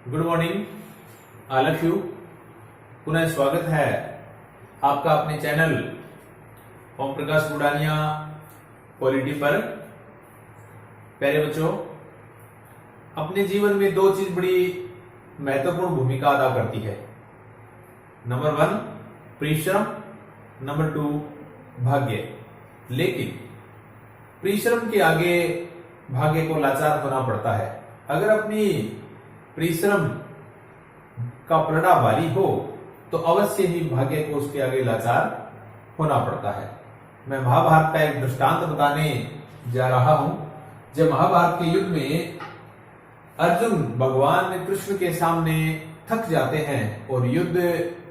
Good morning all of you. पुनः स्वागत है आपका अपने चैनल ओम प्रकाश बुडानिया पॉलिटी पर। प्यारे बच्चों, अपने जीवन में दो चीज बड़ी महत्वपूर्ण भूमिका अदा करती है। नंबर 1 परिश्रम, नंबर 2 भाग्य। लेकिन परिश्रम के आगे भाग्य को लाचार होना पड़ता है। अगर अपनी परिश्रम का पलड़ा भारी हो तो अवश्य ही भाग्य को उसके आगे लाचार होना पड़ता है। मैं महाभारत का एक दृष्टांत बताने जा रहा हूं। जब महाभारत के युद्ध में अर्जुन भगवान कृष्ण के सामने थक जाते हैं और युद्ध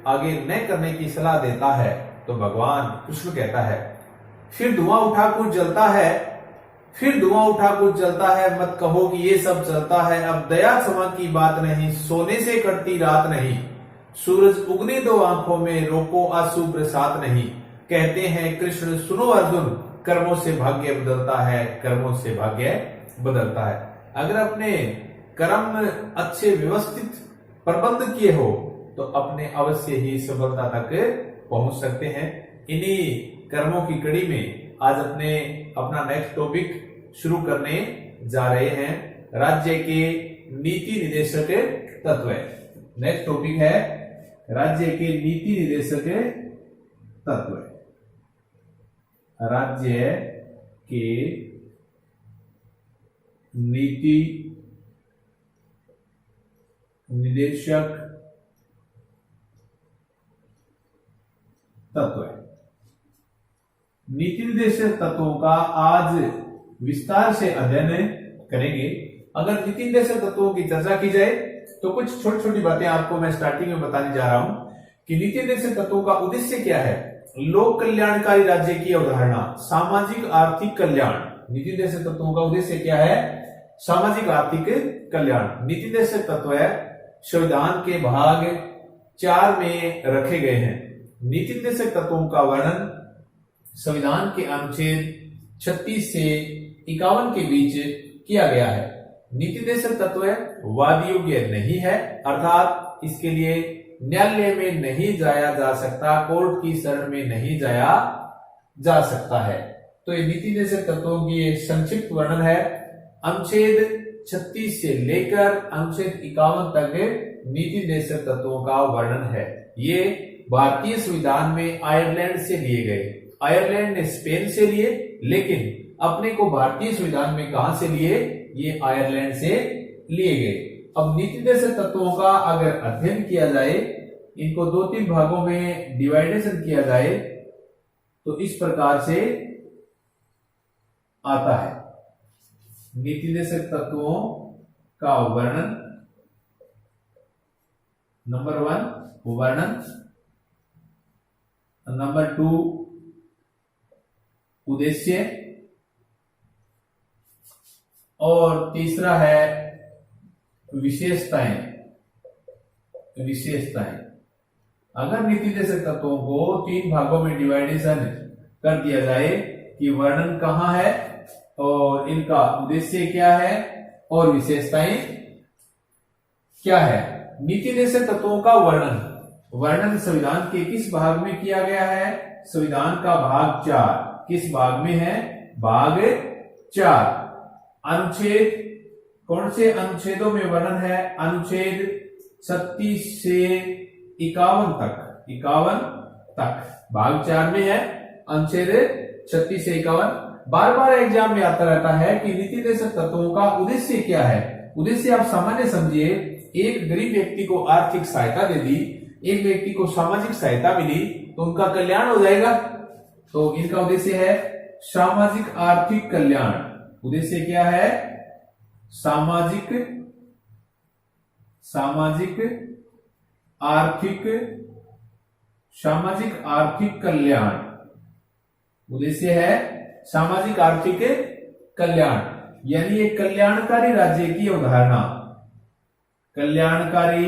आगे न करने की सलाह देता है, तो भगवान कृष्ण कहता है, फिर धुआं उठा कुछ जलता है, मत कहो कि ये सब चलता है। अब दया क्षमा की बात नहीं, सोने से कटती रात नहीं, सूरज उगने दो आंखों में, रोको आंसू बरसात नहीं। कहते हैं कृष्ण सुनो अर्जुन, कर्मों से भाग्य बदलता है, कर्मों से भाग्य बदलता है। अगर अपने कर्म अच्छे व्यवस्थित प्रबंध किए हो तो अपने अवश्य ही सफलता तक पहुंच सकते हैं। इन्हीं कर्मों की कड़ी में आज अपना नेक्स्ट टॉपिक शुरू करने जा रहे हैं, राज्य के नीति निर्देशक तत्व। नेक्स्ट टॉपिक है राज्य के नीति निर्देशक तत्व। राज्य के नीति निर्देशक तत्व। नीति निर्देशक तत्वों का आज विस्तार से अध्ययन करेंगे। अगर नीति निर्देशक तत्वों की चर्चा की जाए तो कुछ छोटी छोटी बातें आपको मैं स्टार्टिंग में बताने जा रहा हूं कि नीति निर्देशक तत्वों का उद्देश्य क्या है। लोक कल्याणकारी राज्य की अवधारणा, सामाजिक आर्थिक कल्याण। नीति निर्देशक तत्वों का उद्देश्य क्या है? सामाजिक आर्थिक कल्याण। नीति निर्देशक तत्व संविधान के भाग 4 में रखे गए हैं। नीति निर्देशक तत्वों का वर्णन संविधान के अनुच्छेद 36 से 51 के बीच किया गया है। नीति निर्देशक तत्व वाद योग्य नहीं है, अर्थात इसके लिए न्यायालय में नहीं जाया जा सकता, कोर्ट की शरण में नहीं जाया जा सकता है। तो ये नीति निर्देशक तत्वों की संक्षिप्त वर्णन है। अनुच्छेद 36 से लेकर अनुच्छेद 51 तक नीति निर्देशक तत्वों का वर्णन है। ये भारतीय संविधान में आयरलैंड से लिए गए। आयरलैंड ने स्पेन से लिए, लेकिन अपने को भारतीय संविधान में कहां से लिए? ये आयरलैंड से लिए गए। अब नीति निर्देशक तत्वों का अगर अध्ययन किया जाए, इनको 2-3 भागों में डिवाइडेशन किया जाए तो इस प्रकार से आता है। नीति निर्देशक तत्वों का वर्णन, नंबर 1 वर्णन, नंबर 2 उद्देश्य, और तीसरा है विशेषताएं। अगर नीति निर्देशक तत्वों को 3 भागों में डिवाइडेशन कर दिया जाए कि वर्णन कहां है और इनका उद्देश्य क्या है और विशेषताएं क्या है। नीति निर्देशक तत्वों का वर्णन संविधान के किस भाग में किया गया है? संविधान का भाग 4। किस भाग में है? भाग 4। अनुच्छेद, कौन से अनुच्छेदों में वर्णन है? अनुच्छेद 36 से 51 तक भाग 4 में है। अनुच्छेद 36 से 51। बार बार एग्जाम में आता रहता है कि नीति निर्देशक तत्वों का उद्देश्य क्या है। उद्देश्य आप सामान्य समझिए, एक गरीब व्यक्ति को आर्थिक सहायता दे दी, एक व्यक्ति को सामाजिक सहायता मिली तो उनका कल्याण हो जाएगा। तो इनका उद्देश्य है सामाजिक आर्थिक कल्याण। उद्देश्य क्या है? सामाजिक आर्थिक कल्याण। उद्देश्य है सामाजिक आर्थिक कल्याण, यानी एक कल्याणकारी राज्य की अवधारणा। कल्याणकारी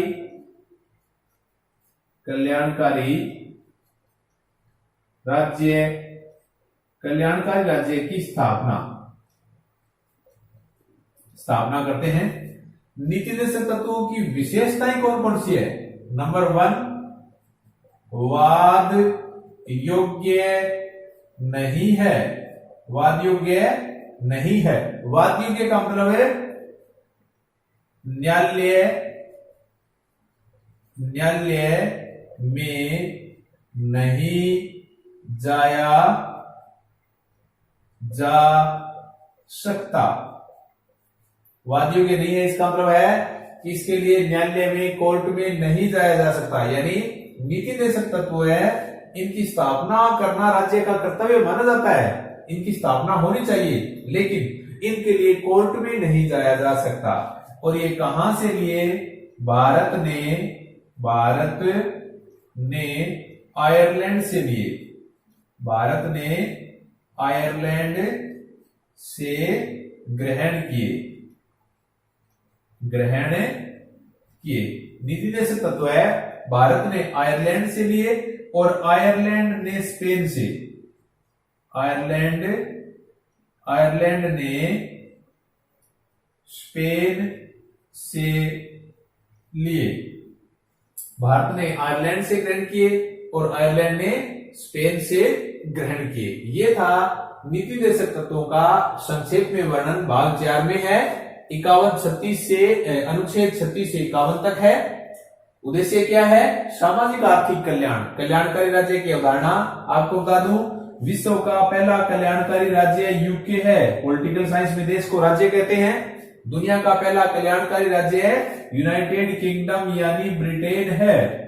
राज्य की स्थापना करते हैं। नीति निषेध तत्वों की विशेषताएं कौन कौन सी है? नंबर 1, वाद योग्य नहीं है। वाद योग्य नहीं है। वाद योग्य का मतलब है न्यायालय में नहीं जाया जा सकता। वाद योग्य नहीं है, इसका मतलब है कि इसके लिए न्यायालय में, कोर्ट में नहीं जाया जा सकता। यानी नीति निषेध तत्व है, इनकी स्थापना करना राज्य का कर्तव्य माना जाता है, इनकी स्थापना होनी चाहिए, लेकिन इनके लिए कोर्ट में नहीं जाया जा सकता। और ये कहां से लिए? भारत ने आयरलैंड से लिए। भारत ने आयरलैंड से ग्रहण किए। नीति निषेध तत्व है, भारत ने आयरलैंड से लिए और आयरलैंड ने स्पेन से। आयरलैंड ने स्पेन से लिए। भारत ने आयरलैंड से ग्रहण किए और आयरलैंड ने स्पेन से ग्रहण किए। ये था नीति निषेध तत्वों का संक्षेप में वर्णन। भाग 4 में है, 51-36 से अनुच्छेद 36 से 51 तक है। उद्देश्य क्या है? सामाजिक आर्थिक कल्याण। कल्याणकारी राज्य की अवधारणा आपको बता दूं, विश्व का पहला कल्याणकारी राज्य यूके है। पॉलिटिकल साइंस में देश को राज्य कहते हैं। दुनिया का पहला कल्याणकारी राज्य है यूनाइटेड किंगडम यानी ब्रिटेन है।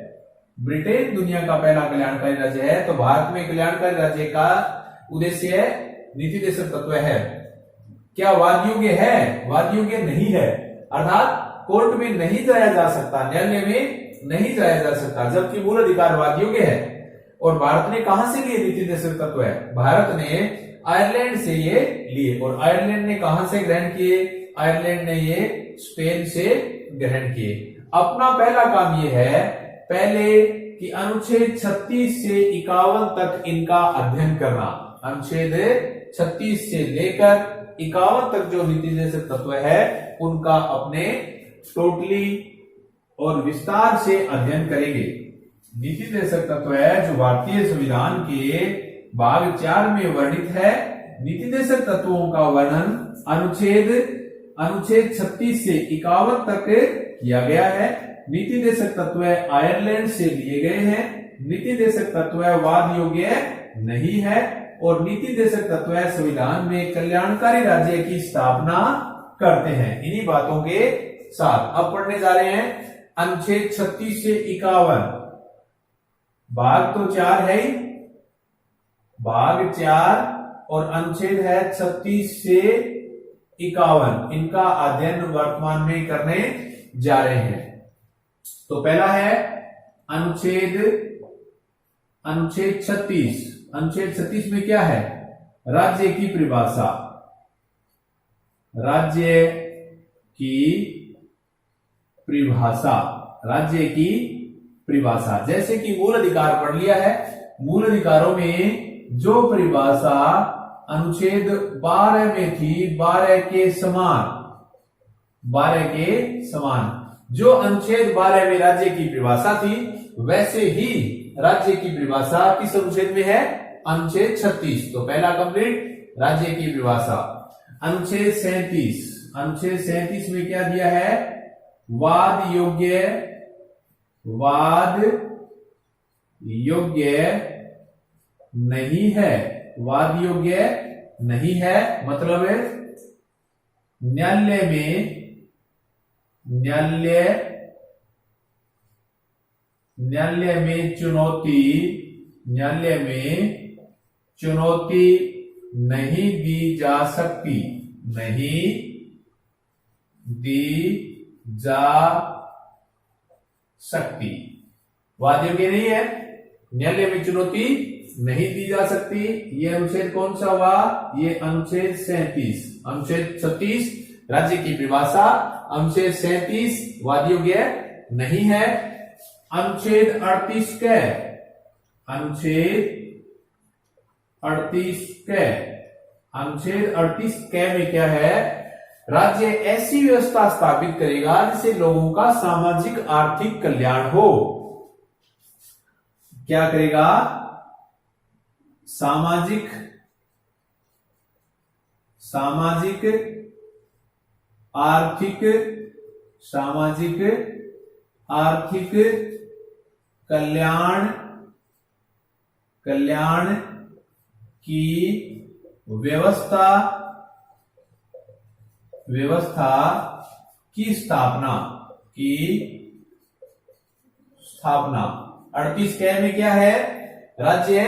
ब्रिटेन दुनिया का पहला कल्याणकारी राज्य है। तो भारत में कल्याणकारी राज्य का उद्देश्य है नीति निषेध तत्व है। क्या वाद योग्य है? वाद योग्य नहीं है, अर्थात कोर्ट में नहीं जाया जा सकता, न्यायालय में नहीं जाया जा सकता, जबकि मूल अधिकार वाद योग्य है। और भारत ने कहां से लिए नीति निषेध तत्व है? भारत ने आयरलैंड से ये लिए। और आयरलैंड ने कहां से ग्रहण किए? आयरलैंड ने ये स्पेन से ग्रहण किए। अपना पहला काम ये है पहले कि अनुच्छेद 36 से 51 तक इनका अध्ययन करना। अनुच्छेद 36 से लेकर 51 तक जो नीति निषेध तत्व है उनका अपने टोटली और विस्तार से अध्ययन करेंगे। नीति निषेध तत्व है जो भारतीय संविधान के भाग 4 में वर्णित है। नीति निषेध तत्वों का वर्णन अनुच्छेद 36 से 51 तक किया गया है। नीति निषेध तत्व आयरलैंड से लिए गए हैं। नीति निषेध तत्व वाद योग्य नहीं है और नीति निषेध तत्व संविधान में कल्याणकारी राज्य की स्थापना करते हैं। इन्हीं बातों के साथ अब पढ़ने जा रहे हैं अनुच्छेद 36 से 51। भाग तो 4 है ही, भाग 4 और अनुच्छेद है 36 से 51। इनका अध्ययन वर्तमान में करने जा रहे हैं। तो पहला है अनुच्छेद 36। अनुच्छेद 36 में क्या है? राज्य की परिभाषा। राज्य की परिभाषा जैसे कि मूल अधिकार पढ़ लिया है। मूल अधिकारों में जो परिभाषा अनुच्छेद 12 में थी 12 के समान जो अनुच्छेद 12 में राज्य की परिभाषा थी वैसे ही राज्य की परिभाषा किस अनुच्छेद में है? अनुच्छेद 36। तो पहला कंप्लीट राज्य की परिभाषा। अनुच्छेद 37 में क्या दिया है? वाद योग्य नहीं है। वाद योग्य नहीं है मतलब न्यायालय में चुनौती नहीं दी जा सकती। वाद योग्य नहीं है, न्यायालय में चुनौती नहीं दी जा सकती। ये अनुच्छेद कौन सा हुआ? ये अनुच्छेद 37। अनुच्छेद 36 राज्य की परिभाषा, अनुच्छेद 37 वाद योग्य नहीं है। अनुच्छेद 38 के अनुच्छेद 38 के में क्या है? राज्य ऐसी व्यवस्था स्थापित करेगा जिससे लोगों का सामाजिक आर्थिक कल्याण हो। क्या करेगा? सामाजिक आर्थिक कल्याण की व्यवस्था की स्थापना 38 क में क्या है? राज्य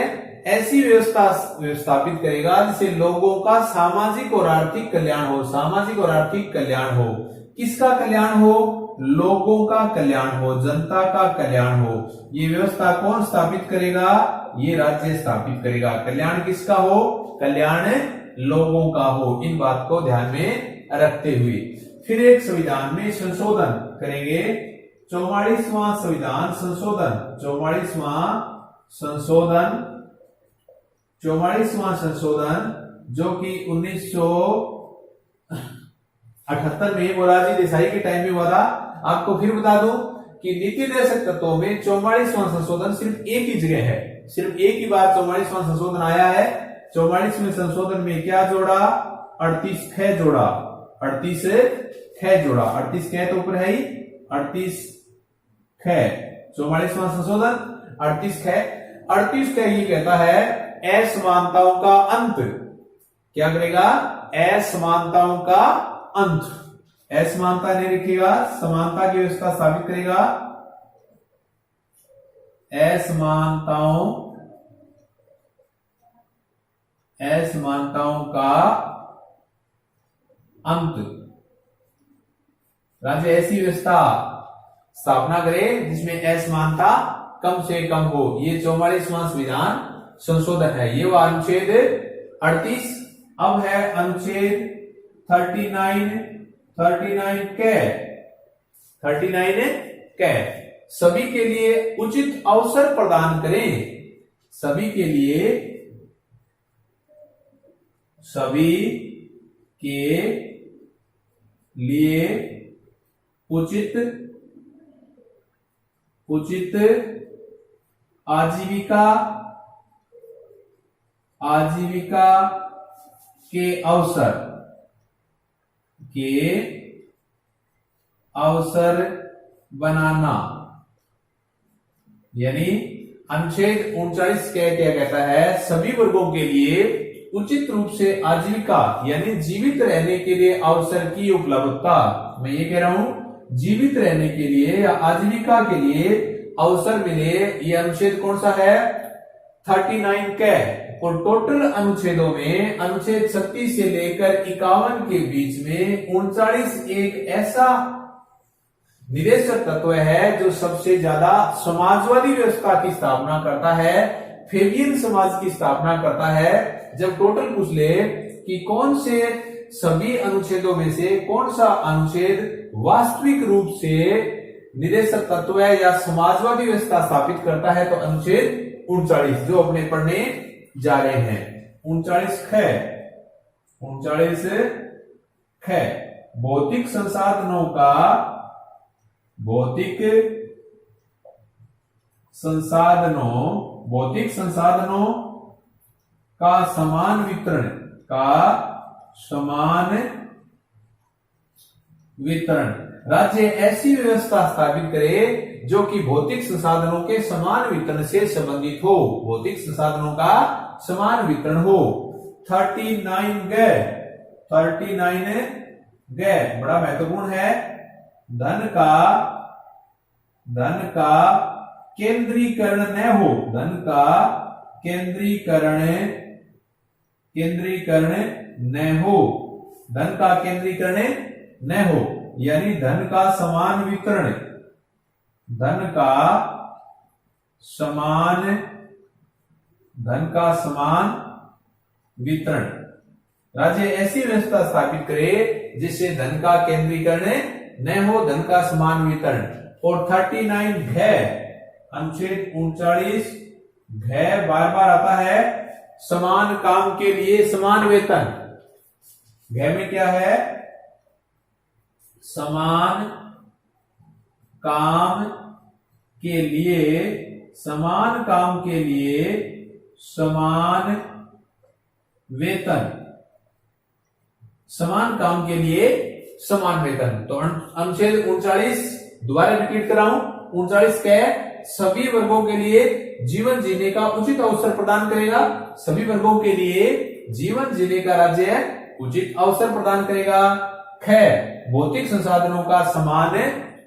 ऐसी व्यवस्था स्थापित करेगा जिससे लोगों का सामाजिक और आर्थिक कल्याण हो। सामाजिक और आर्थिक कल्याण हो। किसका कल्याण हो? लोगों का कल्याण हो, जनता का कल्याण हो। ये व्यवस्था कौन स्थापित करेगा? ये राज्य स्थापित करेगा। कल्याण किसका हो? कल्याण लोगों का हो। इन बात को ध्यान में रखते हुए फिर एक संविधान में संशोधन करेंगे। 44वां संविधान संशोधन, 44वां संशोधन जो कि 1978 में मोरारजी देसाई के टाइम में हुआ था। आपको फिर बता दूं कि नीति निर्देशक तत्वों में 44वां संशोधन सिर्फ एक ही जगह है, सिर्फ एक ही बार 44वां संशोधन आया है। 44वें संशोधन में क्या जोड़ा? 38 ख जोड़ा, 38 ख जोड़ा। 38 ख तो ऊपर है ही, 38 ख 44वां संशोधन 38 ख। 38 ख ये कहता है असमानताओं का अंत। क्या करेगा? असमानताओं का अंत। असमानता नहीं रखेगा, समानता की व्यवस्था स्थापित करेगा। असमानताओं का अंत। राज्य ऐसी व्यवस्था स्थापना करे जिसमें असमानता कम से कम हो। ये 44वां संविधान संशोधन है। ये वो अनुच्छेद 38। अब है अनुच्छेद 39 के सभी के लिए उचित अवसर प्रदान करें। सभी के लिए उचित आजीविका के अवसर बनाना। यानी अनुच्छेद 39 क्या कहता है? सभी वर्गों के लिए उचित रूप से आजीविका यानी जीवित रहने के लिए अवसर की उपलब्धता। मैं ये कह रहा हूं जीवित रहने के लिए या आजीविका के लिए अवसर मिले। ये अनुच्छेद कौन सा है? 39 का। और टोटल अनुच्छेदों में अनुच्छेद 36 से लेकर 51 के बीच में 39 एक ऐसा निदेशक तत्व है जो सबसे ज्यादा समाजवादी व्यवस्था की स्थापना करता है, फेबियन समाज की स्थापना करता है। जब टोटल पूछ ले कि कौन से सभी अनुच्छेदों में से कौन सा अनुच्छेद वास्तविक रूप से निदेशक तत्व है या समाजवादी व्यवस्था स्थापित करता है, तो अनुच्छेद 39 जो अपने पढ़ने जा रहे हैं। 39 ख भौतिक संसाधनों का समान वितरण। राज्य ऐसी व्यवस्था स्थापित करे जो कि भौतिक संसाधनों के समान वितरण से संबंधित हो। भौतिक संसाधनों का समान वितरण हो। 39 बड़ा महत्वपूर्ण है। धन का केंद्रीकरण न हो। धन का केंद्रीकरण न हो। धन का केंद्रीकरण न हो यानी धन का समान वितरण। धन का समान वितरण। राज्य ऐसी व्यवस्था स्थापित करे जिससे धन का केंद्रीकरण न हो, धन का समान वितरण। और 39 घ अनुच्छेद 39 घ बार बार आता है। समान काम के लिए समान वेतन। घ में क्या है? समान काम के लिए समान काम के लिए समान वेतन, समान काम के लिए समान वेतन। तो अनुच्छेद 39 दोबारा रिपीट कराऊं, 39 क्या है? सभी वर्गों के लिए जीवन जीने का उचित अवसर प्रदान करेगा। सभी वर्गों के लिए जीवन जीने का राज्य उचित अवसर प्रदान करेगा। ख, भौतिक संसाधनों का समान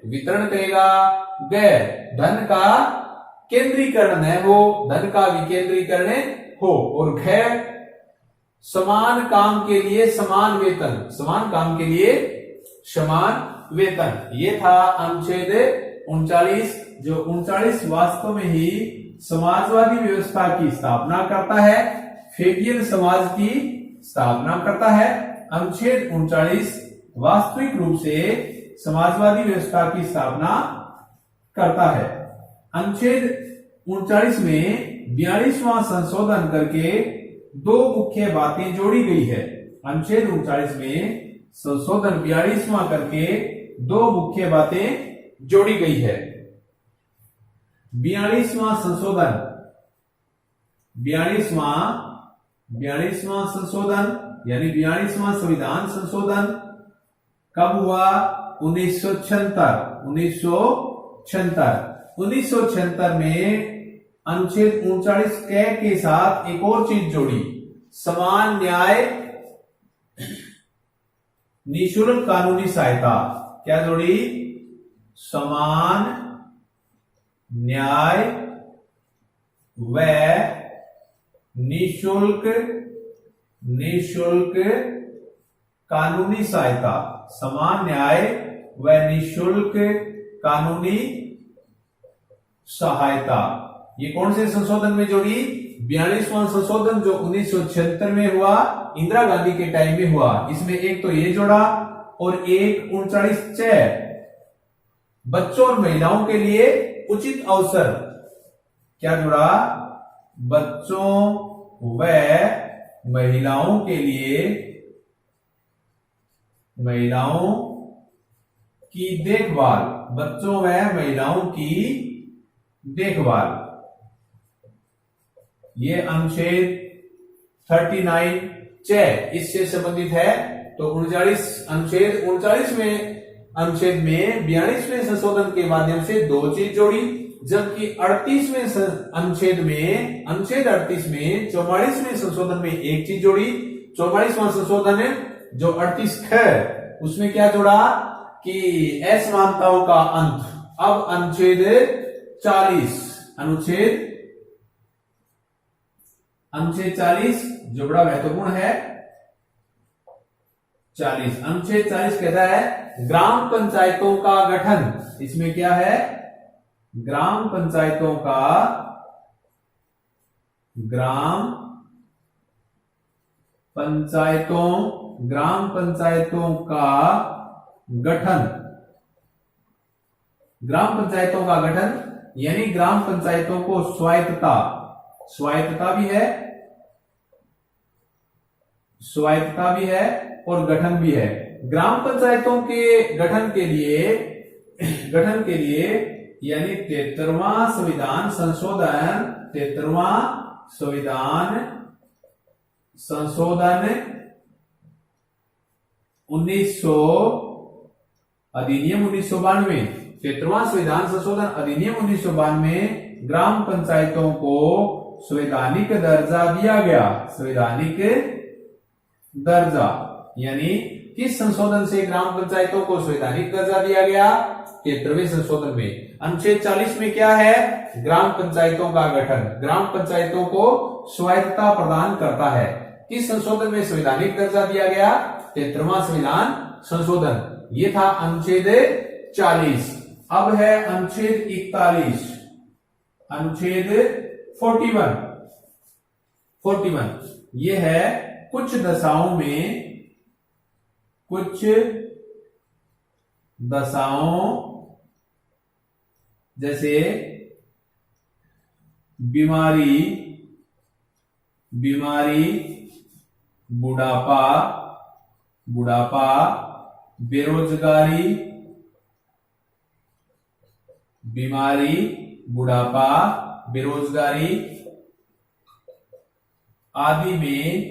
वितरण करेगा। ग, धन का केंद्रीकरण न हो, धन का विकेंद्रीकरण हो। और घ, समान काम के लिए समान वेतन, समान काम के लिए समान वेतन। ये था अनुच्छेद 39, जो 39 वास्तव में ही समाजवादी व्यवस्था की स्थापना करता है, फेबियन समाज की स्थापना करता है। अनुच्छेद 39 वास्तविक रूप से समाजवादी व्यवस्था की स्थापना करता है। अनुच्छेद 39 में 42वां संशोधन करके दो मुख्य बातें जोड़ी गई है। अनुच्छेद 39 में संशोधन 42वां करके दो मुख्य बातें जोड़ी गई है। 42वां संशोधन, 42वां संशोधन यानी 42वां संविधान संशोधन कब हुआ? 1976 में अनुच्छेद 39 के साथ एक और चीज जोड़ी, समान न्याय निःशुल्क कानूनी सहायता। क्या जोड़ी? समान न्याय व निःशुल्क कानूनी सहायता, समान न्याय व निःशुल्क कानूनी सहायता। ये कौन से संशोधन में जोड़ी? 42वां संशोधन जो 1976 में हुआ, इंदिरा गांधी के टाइम में हुआ। इसमें एक तो ये जोड़ा और एक 39 बच्चों और महिलाओं के लिए उचित अवसर। क्या जुड़ा? बच्चों व महिलाओं के लिए, महिलाओं की देखभाल, बच्चों व महिलाओं की देखभाल। ये अनुच्छेद 39 इससे संबंधित है। तो 39 अनुच्छेद 39 में 42वें संशोधन के माध्यम से दो चीज जोड़ी, जबकि 38वें अनुच्छेद 38 में 44वें संशोधन में एक चीज जोड़ी। 44वां संशोधन जो 38 है उसमें क्या जोड़ा कि असमानताओं का अंत। अब अनुच्छेद 40 जो बड़ा महत्वपूर्ण है, 40 अनुच्छेद 40 कहता है ग्राम पंचायतों का गठन। इसमें क्या है? ग्राम पंचायतों का गठन, ग्राम पंचायतों का गठन यानी ग्राम पंचायतों को स्वायत्तता भी है और गठन भी है। ग्राम पंचायतों के गठन के लिए यानी 73वां संविधान संशोधन 1992, 73वां संविधान संशोधन अधिनियम 1992 ग्राम पंचायतों को संवैधानिक दर्जा दिया गया। संवैधानिक दर्जा यानी किस संशोधन से ग्राम पंचायतों को संवैधानिक दर्जा दिया गया? 73वें संशोधन में। अनुच्छेद 40 में क्या है? ग्राम पंचायतों का गठन, ग्राम पंचायतों को स्वायत्तता प्रदान करता है। किस संशोधन में संवैधानिक दर्जा दिया गया? 73वां संविधान संशोधन। ये था अनुच्छेद 40। अब है अनुच्छेद 41, अनुच्छेद 41। ये है कुछ दशाओं जैसे बीमारी, बुढ़ापा, बेरोजगारी, बीमारी, बुढ़ापा, बेरोजगारी आदि में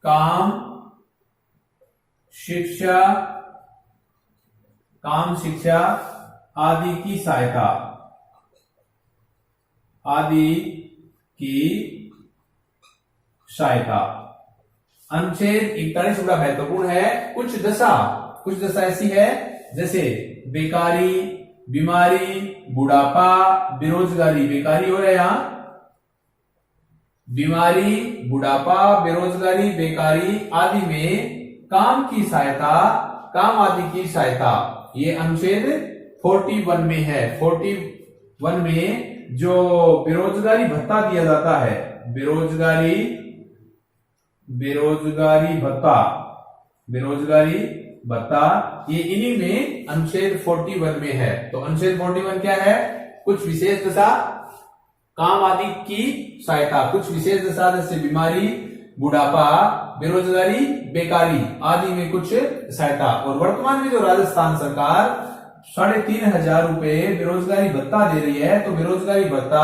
काम शिक्षा आदि की सहायता, अनुच्छेद 41 बड़ा महत्वपूर्ण है। कुछ दशा ऐसी है जैसे बेकारी, बीमारी, बुढ़ापा, बेरोजगारी। बेकारी हो रहा है यहां, बीमारी, बुढ़ापा, बेरोजगारी, बेकारी आदि में काम आदि की सहायता, ये अनुच्छेद 41 में है। 41 में जो बेरोजगारी भत्ता दिया जाता है, बेरोजगारी भत्ता, ये इन्हीं में अनुच्छेद 41 में है। तो अनुच्छेद 41 क्या है? कुछ विशेष दशा, काम आदि की सहायता, कुछ विशेष दशा जैसे बीमारी, बुढ़ापा, बेरोजगारी, बेकारी आदि में कुछ सहायता। और वर्तमान में जो राजस्थान सरकार 3,500 रुपए बेरोजगारी भत्ता दे रही है, तो बेरोजगारी भत्ता,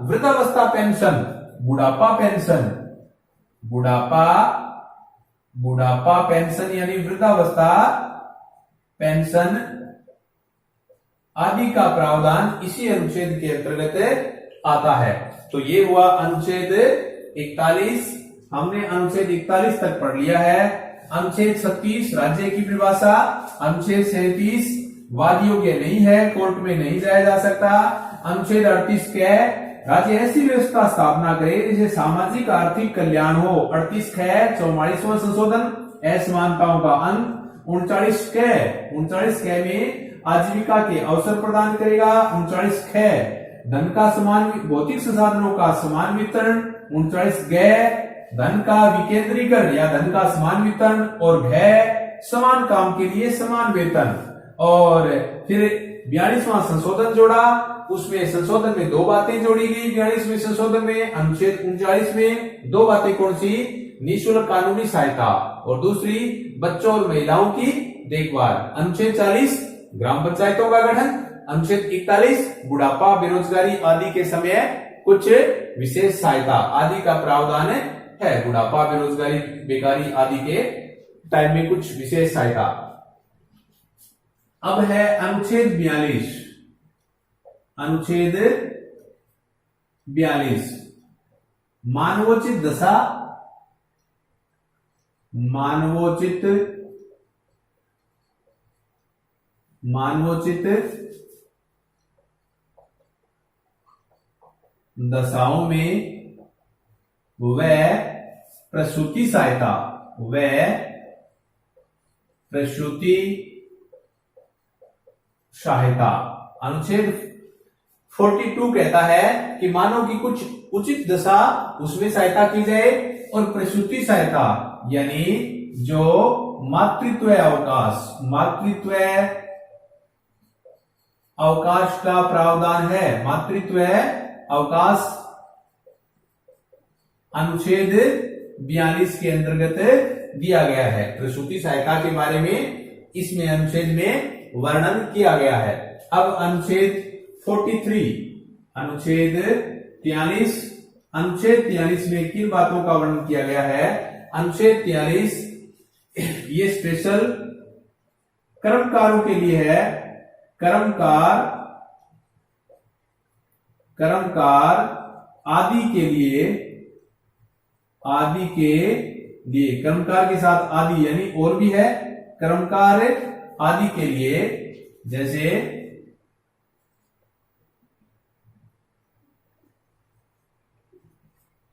वृद्धावस्था पेंशन, बुढ़ापा पेंशन यानी वृद्धावस्था पेंशन आदि का प्रावधान इसी अनुच्छेद के अंतर्गत आता है। तो ये हुआ अनुच्छेद 41। हमने अनुच्छेद 41 तक पढ़ लिया है। अनुच्छेद 36 राज्य की परिभाषा, अनुच्छेद 37 वाद योग्य नहीं है, कोर्ट में नहीं जाया जा सकता। अनुच्छेद 38 क्या है? राज्य ऐसी व्यवस्था स्थापना करे जिसे सामाजिक आर्थिक कल्याण हो। 38 है 44वां संशोधन, असमानताओं का अंत। 39 क में आजीविका के अवसर प्रदान करेगा। 39 ख धन का समान, भौतिक संसाधनों का समान वितरण। 39 ग धन का विकेंद्रीकरण या धन का समान वितरण। और घ समान काम के लिए समान वेतन। और फिर 42वां संशोधन जोड़ा, उसमें संशोधन में 2 बातें जोड़ी गई। 42वें संशोधन में अनुच्छेद 39 में 2 बातें कौन सी? निःशुल्क कानूनी सहायता और दूसरी बच्चों और महिलाओं की देखभाल। अनुच्छेद 40 ग्राम पंचायतों का गठन। अनुच्छेद 41 बुढ़ापा, बेरोजगारी आदि के समय कुछ विशेष सहायता आदि का प्रावधान है। बुढ़ापा, बेरोजगारी, बेकारी आदि के टाइम में कुछ विशेष सहायता। अब है अनुच्छेद 42। अनुच्छेद 42 मानवोचित दशा, मानवोचित दशाओं में वह प्रसूति सहायता, अनुच्छेद 42 कहता है कि मानव की कुछ उचित दशा, उसमें सहायता की जाए। और प्रसूति सहायता यानी जो मातृत्व अवकाश का प्रावधान है, मातृत्व अवकाश अनुच्छेद 42 के अंतर्गत दिया गया है। प्रसूति सहायता के बारे में इसमें अनुच्छेद में वर्णन किया गया है। अब अनुच्छेद 43, अनुच्छेद 43 में किन बातों का वर्णन किया गया है? अनुच्छेद 43 ये स्पेशल कर्मकारों के लिए है। कर्मकार आदि के लिए, कर्मकार के साथ आदि यानी और भी है। कर्मकार आदि के लिए जैसे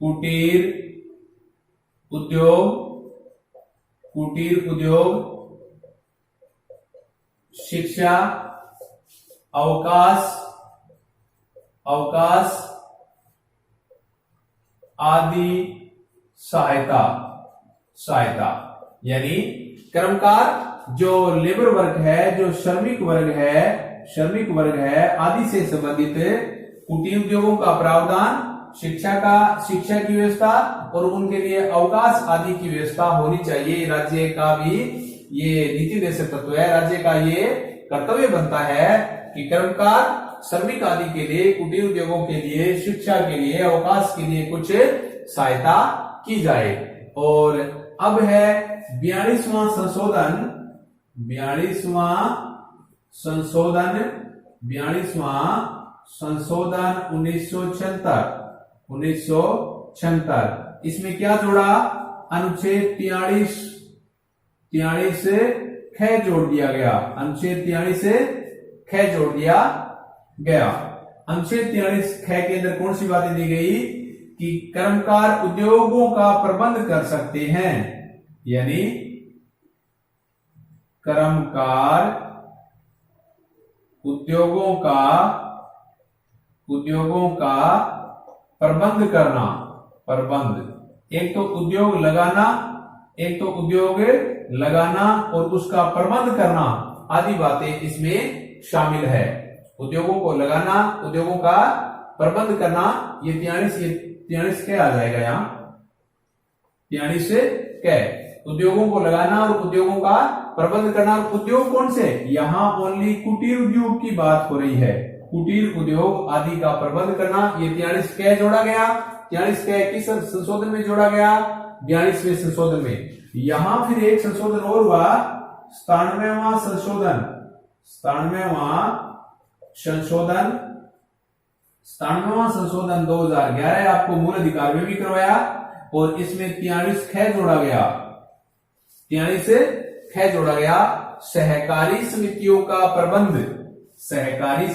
कुटीर उद्योग, शिक्षा, अवकाश आदि सहायता यानी कर्मकार जो लेबर वर्ग है, जो श्रमिक वर्ग है आदि से संबंधित कुटीर उद्योगों का प्रावधान शिक्षा की व्यवस्था और उनके लिए अवकाश आदि की व्यवस्था होनी चाहिए। राज्य का भी ये नीति निर्देशक तत्व है। राज्य का ये कर्तव्य बनता है कि कर्मकार श्रमिक आदि के लिए, कुटीर उद्योगों के लिए, शिक्षा के लिए, अवकाश के लिए कुछ सहायता की जाए। और अब है 42वां संशोधन 1976। इसमें क्या जोड़ा? अनुच्छेद 43 ख जोड़ दिया गया। अनुच्छेद 43 ख जोड़ दिया गया। अनुच्छेद 43 ख के अंदर कौन सी बातें दी गई? कि कर्मकार उद्योगों का प्रबंध कर सकते हैं, यानी कर्मकार उद्योगों का प्रबंध करना। एक तो उद्योग लगाना और उसका प्रबंध करना आदि बातें इसमें शामिल है। उद्योगों को लगाना, उद्योगों का प्रबंध करना, ये 43 क्या आ जाएगा यहाँ? 43 क्या? उद्योगों को लगाना और उद्योगों का प्रबंध करना। उद्योग कौन से? यहाँ ओनली कुटीर उद्योग की बात हो रही है। कुटीर उद्योग आदि का प्रबंध करना, ये 43 क्या जोड़ा गया? 43 क्या किस संशोधन में जोड़ा गया? 42वें संशोधन में। यहां फिर एक संशोधन और हुआ, 97वां संशोधन 2011 आपको मूल अधिकार में भी करवाया और इसमें 43 ख जोड़ा गया। 43 ख जोड़ा गया। सहकारी समितियों का प्रबंध। सहकारी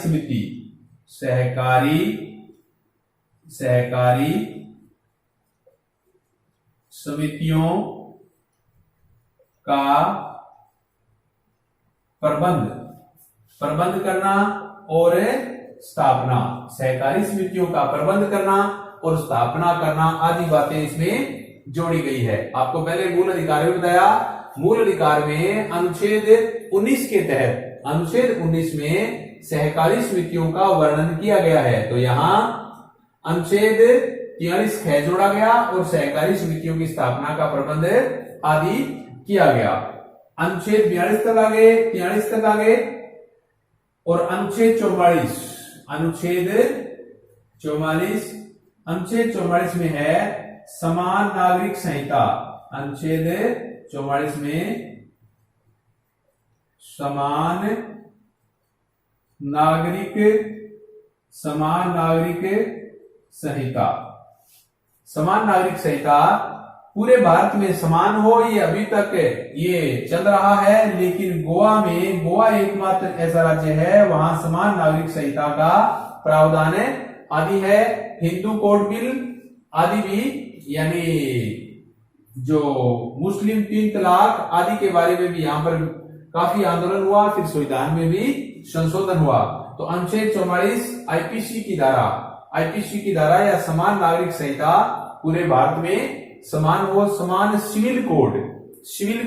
समितियों का प्रबंध करना और स्थापना। सहकारी समितियों का प्रबंध करना और स्थापना करना आदि बातें इसमें जोड़ी गई है। आपको पहले मूल अधिकार में बताया। मूल अधिकार में अनुच्छेद 19 के तहत, अनुच्छेद 19 में सहकारी समितियों का वर्णन किया गया है। तो यहाँ अनुच्छेद 43 ख जोड़ा गया और सहकारी समितियों की स्थापना का प्रबंध आदि किया गया। अनुच्छेद 42 तक आ गए, 43 तक आ गए और अनुच्छेद 44 में है समान नागरिक संहिता। अनुच्छेद 44 में समान नागरिक संहिता। समान नागरिक संहिता पूरे भारत में समान हो, ये अभी तक ये चल रहा है। लेकिन गोवा एकमात्र ऐसा राज्य है वहां समान नागरिक संहिता का प्रावधान आदि है। हिंदू कोड बिल आदि भी, यानी जो मुस्लिम 3 तलाक आदि के बारे में भी यहाँ पर काफी आंदोलन हुआ। फिर संविधान में भी संशोधन हुआ। तो अनुच्छेद 44 आईपीसी की धारा या समान नागरिक संहिता पूरे भारत में समान हो। समान सिविल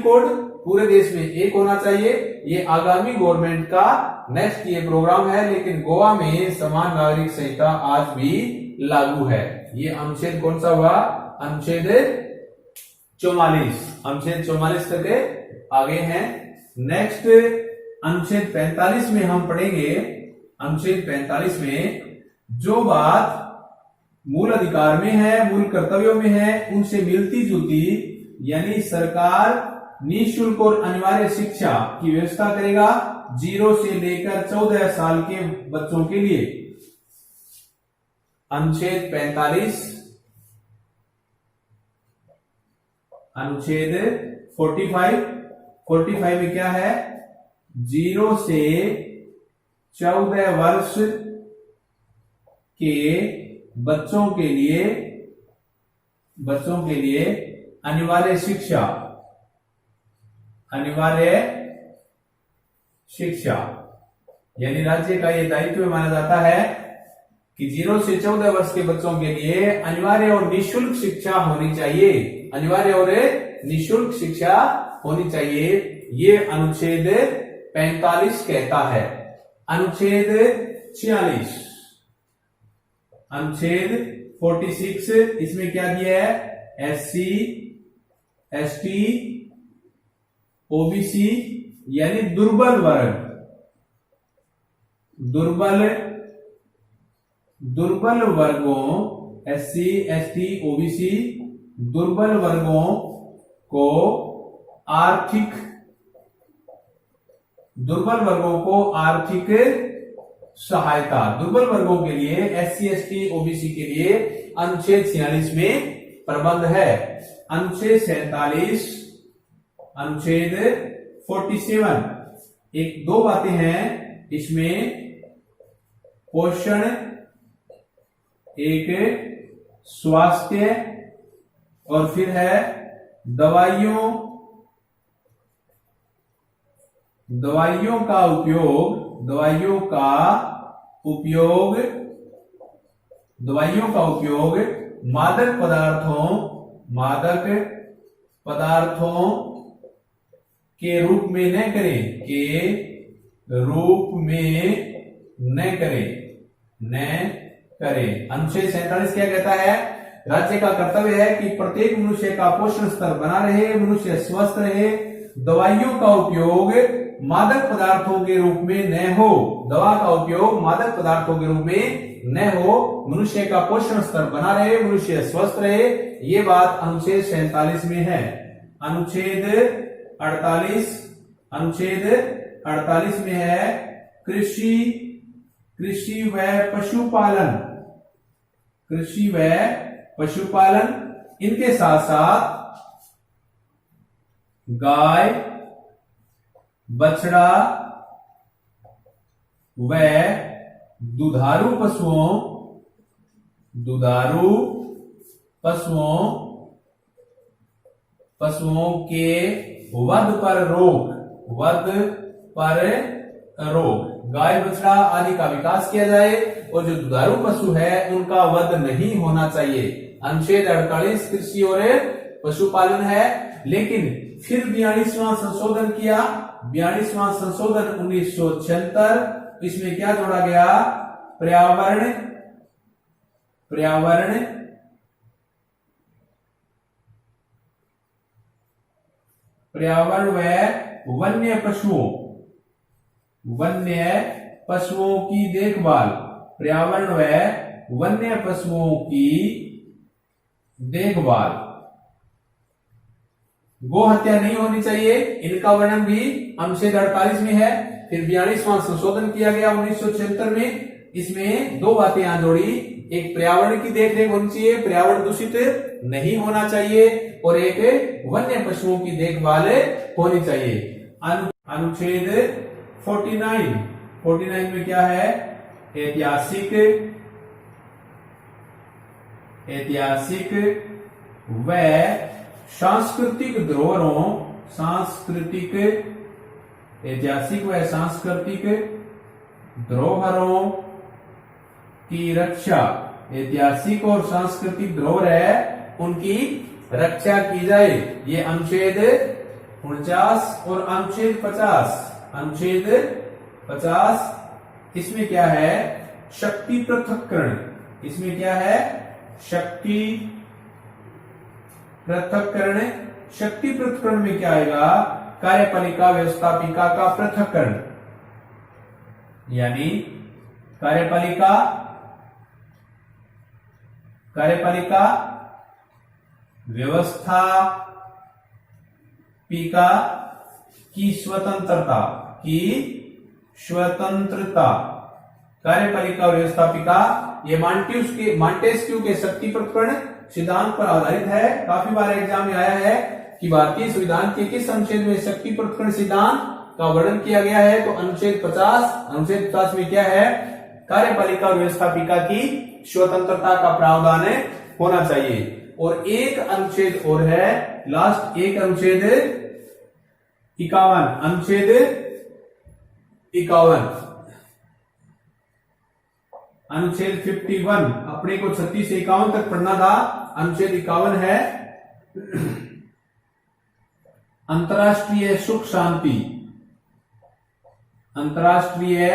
कोड पूरे देश में एक होना चाहिए। ये आगामी गवर्नमेंट का नेक्स्ट ये प्रोग्राम है। लेकिन गोवा में समान नागरिक संहिता आज भी लागू है। ये अनुच्छेद कौन सा हुआ? अनुच्छेद 44 तक आगे हैं। नेक्स्ट अनुच्छेद 45 में हम पढ़ेंगे। अनुच्छेद 45 में जो बात मूल अधिकार में है, मूल कर्तव्यों में है, उनसे मिलती जुलती, यानी सरकार निःशुल्क और अनिवार्य शिक्षा की व्यवस्था करेगा 0 से लेकर 14 साल के बच्चों के लिए। अनुच्छेद 45 में क्या है? 0 से 14 वर्ष के बच्चों के लिए अनिवार्य शिक्षा, यानी राज्य का यह दायित्व माना जाता है कि 0 से 14 वर्ष के बच्चों के लिए अनिवार्य और निःशुल्क शिक्षा होनी चाहिए। ये अनुच्छेद 45 कहता है। अनुच्छेद 46 इसमें क्या दिया है, SC ST OBC यानी दुर्बल वर्ग, दुर्बल वर्गों SC ST OBC दुर्बल वर्गों को आर्थिक सहायता, दुर्बल वर्गों के लिए SC ST OBC के लिए अनुच्छेद 46 में प्रबंध है। अनुच्छेद 47, अनुच्छेद 47 एक दो बातें हैं इसमें, पोषण, एक स्वास्थ्य और फिर है दवाइयों का उपयोग, मादक पदार्थों के रूप में न करें। अनुच्छेद 47 क्या कहता है, राज्य का कर्तव्य है कि प्रत्येक मनुष्य का पोषण स्तर बना रहे, मनुष्य स्वस्थ रहे, दवाइयों का उपयोग मादक पदार्थों के रूप में न हो, दवा का उपयोग मादक पदार्थों के रूप में न हो, मनुष्य का पोषण स्तर बना रहे, मनुष्य स्वस्थ रहे, ये बात अनुच्छेद 47 में है। अनुच्छेद 48 में है कृषि व पशुपालन, इनके साथ साथ गाय, बछड़ा व दुधारू पशुओं के वध पर रोक, गाय बछड़ा आदि का विकास किया जाए और जो दुधारू पशु है उनका वध नहीं होना चाहिए। अनुच्छेद 48 कृषि और पशुपालन है, लेकिन फिर 42वां संशोधन किया, 42वां संशोधन 1976, इसमें क्या जोड़ा गया, पर्यावरण व वन्य पशुओं की देखभाल, पर्यावरण व वन्य पशुओं की देखभाल, गो हत्या नहीं होनी चाहिए, इनका वर्णन भी अनुच्छेद 48 में है। फिर 42वां संशोधन किया गया 1976 में, इसमें दो बातें यहां जोड़ी, एक पर्यावरण की देखरेख होनी चाहिए, पर्यावरण दूषित नहीं होना चाहिए, और एक वन्य पशुओं की देखभाल होनी चाहिए। अनुच्छेद 49 में क्या है, ऐतिहासिक व सांस्कृतिक धरोहरों, ऐतिहासिक व सांस्कृतिक धरोहरों की रक्षा, ऐतिहासिक और सांस्कृतिक धरोहर है उनकी रक्षा की जाए। ये अनुच्छेद 49 और अनुच्छेद 50, इसमें क्या है, शक्ति पृथक्करण, इसमें क्या है, शक्ति पृथक्करण में क्या आएगा, कार्यपालिका व्यवस्थापिका का पृथक्करण, यानी कार्यपालिका व्यवस्थापिका की स्वतंत्रता, कार्यपालिका व्यवस्थापिका, ये मॉन्टेस्क्यू के शक्ति पृथक्करण सिद्धांत पर आधारित है। काफी बार एग्जाम में आया है कि भारतीय संविधान के किस अनुच्छेद में शक्ति पृथक्करण सिद्धांत का वर्णन किया गया है, तो अनुच्छेद 50 में क्या है, कार्यपालिका व्यवस्थापिका की स्वतंत्रता का प्रावधान होना चाहिए। और एक अनुच्छेद और है, लास्ट एक अनुच्छेद 51, अनुच्छेद 51 अपने को 36 से 51 तक पढ़ना था। अनुच्छेद 51 है अंतर्राष्ट्रीय सुख शांति, अंतर्राष्ट्रीय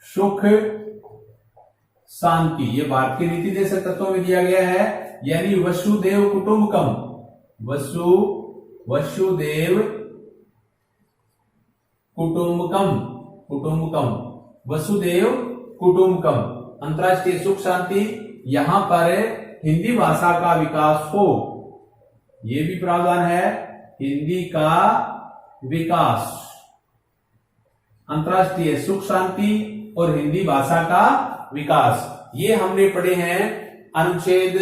सुख, शांति, ये भारत के नीति देशक तत्वों में दिया गया है। यानी वसुदेव कुटुंबकम, वसुदेव कुटुंबकम, वसुदेव कुटुंबकम। अंतर्राष्ट्रीय सुख शांति, यहां पर हिंदी भाषा का विकास हो, ये भी प्रावधान है, हिंदी का विकास। अंतर्राष्ट्रीय सुख शांति और हिंदी भाषा का विकास, ये हमने पढ़े हैं अनुच्छेद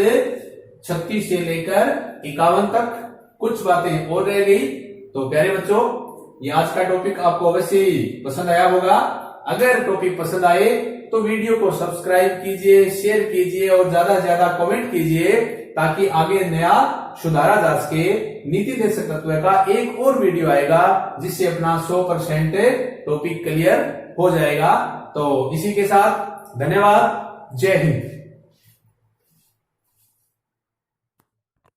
36 से लेकर 51 तक। कुछ बातें और रह गई। तो प्यारे बच्चों, ये आज का टॉपिक आपको अवश्य पसंद आया होगा। अगर टॉपिक पसंद आए तो वीडियो को सब्सक्राइब कीजिए, शेयर कीजिए और ज्यादा से ज्यादा कमेंट कीजिए, ताकि आगे नया सुधारा जा सके। नीति देशक तत्व का एक और वीडियो आएगा जिससे अपना 100% टॉपिक क्लियर हो जाएगा। तो इसी के साथ धन्यवाद। जय हिंद।